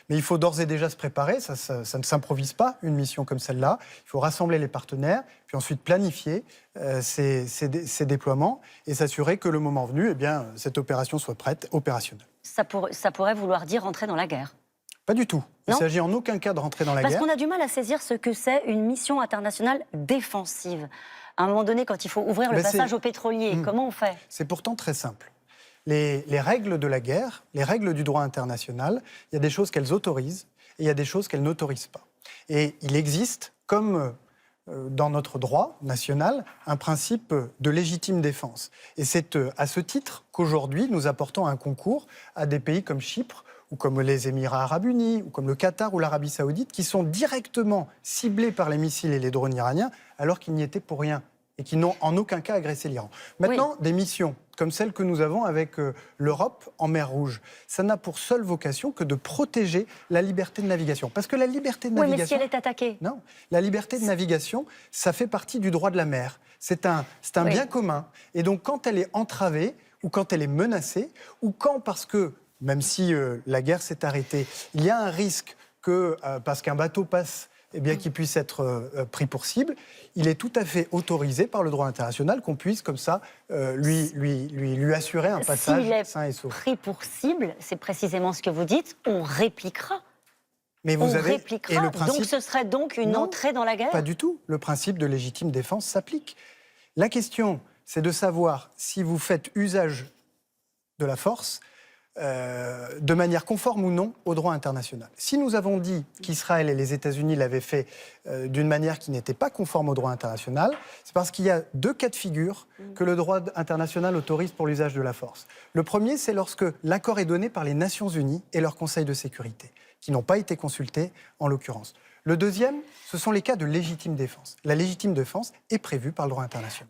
Mais il faut d'ores et déjà se préparer, ça ne s'improvise pas, une mission comme celle-là. Il faut rassembler les partenaires, puis ensuite planifier ces déploiements et s'assurer que le moment venu, eh bien, cette opération soit prête, opérationnelle. Ça pourrait vouloir dire rentrer dans la guerre. Pas du tout. Il ne Non. s'agit en aucun cas de rentrer dans la Parce guerre. qu'on a du mal à saisir ce que c'est une mission internationale défensive. À un moment donné, quand il faut ouvrir le passage aux pétroliers, comment on fait? C'est pourtant très simple. Les règles de la guerre, les règles du droit international, il y a des choses qu'elles autorisent et il y a des choses qu'elles n'autorisent pas. Et il existe, comme dans notre droit national, un principe de légitime défense. Et c'est à ce titre qu'aujourd'hui, nous apportons un concours à des pays comme Chypre, ou comme les Émirats arabes unis, ou comme le Qatar ou l'Arabie saoudite, qui sont directement ciblés par les missiles et les drones iraniens, alors qu'ils n'y étaient pour rien, et qui n'ont en aucun cas agressé l'Iran. Maintenant, des missions comme celle que nous avons avec l'Europe en mer Rouge, ça n'a pour seule vocation que de protéger la liberté de navigation. Parce que la liberté de navigation... Oui, mais si elle est attaquée? Non, la liberté de navigation, ça fait partie du droit de la mer. C'est un bien commun. Et donc, quand elle est entravée, ou quand elle est menacée, ou quand, parce que, même si la guerre s'est arrêtée, il y a un risque que, parce qu'un bateau passe, eh bien, qu'il puisse être pris pour cible, il est tout à fait autorisé par le droit international qu'on puisse, comme ça, lui assurer un passage sain et sauf. Pris pour cible, c'est précisément ce que vous dites, on répliquera. Mais vous avez... répliquera, et le principe... donc ce serait donc une entrée dans la guerre? Pas du tout. Le principe de légitime défense s'applique. La question, c'est de savoir si vous faites usage de la force de manière conforme ou non au droit international. Si nous avons dit qu'Israël et les États-Unis l'avaient fait d'une manière qui n'était pas conforme au droit international, c'est parce qu'il y a deux cas de figure que le droit international autorise pour l'usage de la force. Le premier, c'est lorsque l'accord est donné par les Nations Unies et leur Conseil de sécurité, qui n'ont pas été consultés en l'occurrence. Le deuxième, ce sont les cas de légitime défense. La légitime défense est prévue par le droit international.